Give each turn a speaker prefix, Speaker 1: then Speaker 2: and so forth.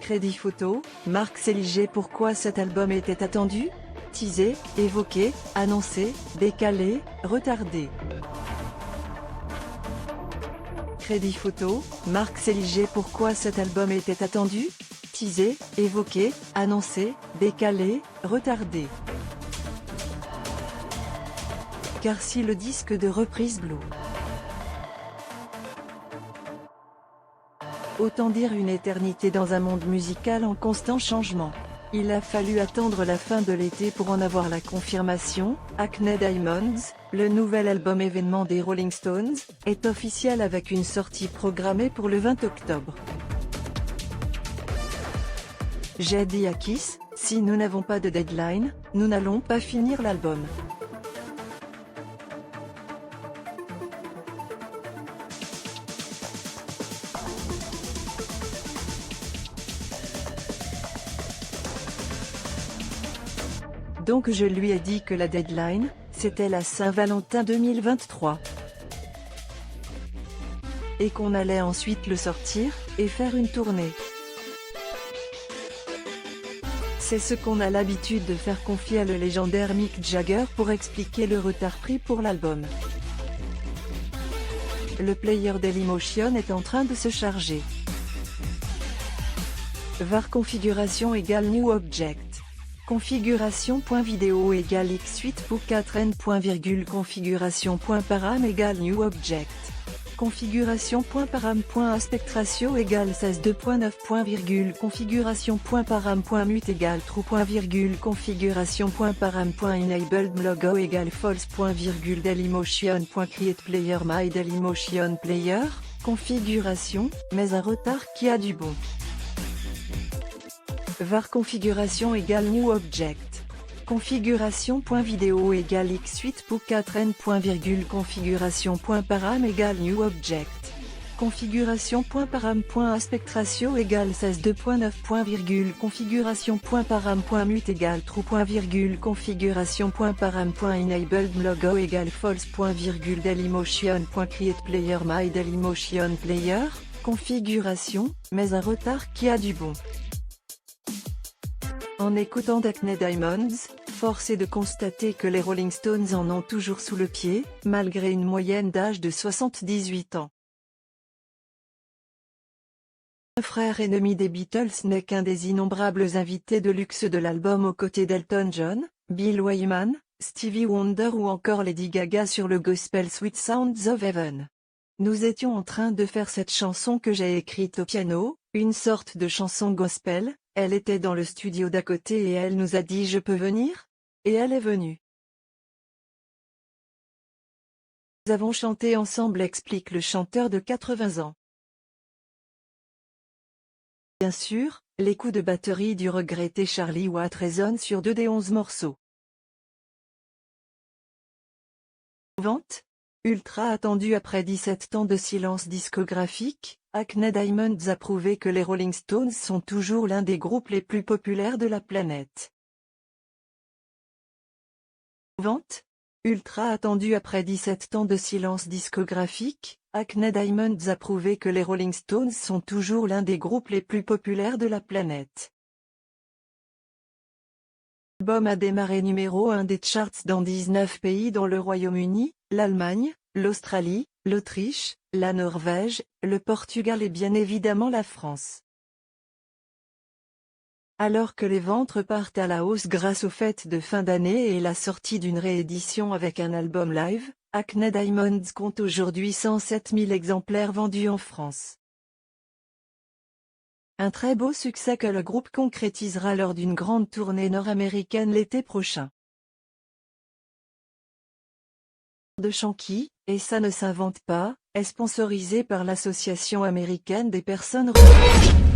Speaker 1: Crédit photo, Marc Seliger. Pourquoi cet album était attendu? Teasé, évoqué, annoncé, décalé, retardé. Crédit photo, Marc Seliger. Pourquoi cet album était attendu? Teasé, évoqué, annoncé, décalé, retardé. Car si le disque de reprise Blue, autant dire une éternité dans un monde musical en constant changement. Il a fallu attendre la fin de l'été pour en avoir la confirmation. Hackney Diamonds, le nouvel album événement des Rolling Stones, est officiel avec une sortie programmée pour le 20 octobre. J'ai dit à Kiss, si nous n'avons pas de deadline, nous n'allons pas finir l'album. Donc je lui ai dit que la deadline, c'était la Saint-Valentin 2023. Et qu'on allait ensuite le sortir, et faire une tournée. C'est ce qu'on a l'habitude de faire confier à le légendaire Mick Jagger pour expliquer le retard pris pour l'album. Le player Dailymotion est en train de se charger. var configuration égale new object. Configuration.video égale x8.4n. Configuration.param égale new object. Configuration.param.aspect ratio égale 16.2.9. Configuration.param.mute égale true. Configuration.param.enabled logo égale false. Dailymotion.create player my Dailymotion player. Configuration, mais un retard qui a du bon. var configuration égale new object. Configuration.video égale x8.4n. Configuration.param égale new object. Configuration.param.aspect ratio égale 16.2.9. Configuration.param.mute égale true. Configuration.param.enabled logo égale false. Dailymotion.create player my Dailymotion player. Configuration, mais un retard qui a du bon. En écoutant Hackney Diamonds, force est de constater que les Rolling Stones en ont toujours sous le pied, malgré une moyenne d'âge de 78 ans. Un frère ennemi des Beatles n'est qu'un des innombrables invités de luxe de l'album aux côtés d'Elton John, Bill Wyman, Stevie Wonder ou encore Lady Gaga sur le gospel Sweet Sounds of Heaven. Nous étions en train de faire cette chanson que j'ai écrite au piano, une sorte de chanson gospel. Elle était dans le studio d'à côté et elle nous a dit je peux venir? Et elle est venue. Nous avons chanté ensemble, explique le chanteur de 80 ans. Bien sûr, les coups de batterie du regretté Charlie Watts résonnent sur 2 des 11 morceaux. Vente ultra attendu après 17 ans de silence discographique, Hackney Diamonds a prouvé que les Rolling Stones sont toujours l'un des groupes les plus populaires de la planète. Vente ultra attendu après 17 ans de silence discographique, Hackney Diamonds a prouvé que les Rolling Stones sont toujours l'un des groupes les plus populaires de la planète. L'album a démarré numéro 1 des charts dans 19 pays dont le Royaume-Uni, l'Allemagne, l'Australie, l'Autriche, la Norvège, le Portugal et bien évidemment la France. Alors que les ventes repartent à la hausse grâce aux fêtes de fin d'année et la sortie d'une réédition avec un album live, Hackney Diamonds compte aujourd'hui 107 000 exemplaires vendus en France. Un très beau succès que le groupe concrétisera lors d'une grande tournée nord-américaine l'été prochain. De Shanky, et ça ne s'invente pas, est sponsorisé par l'Association américaine des personnes religieuse.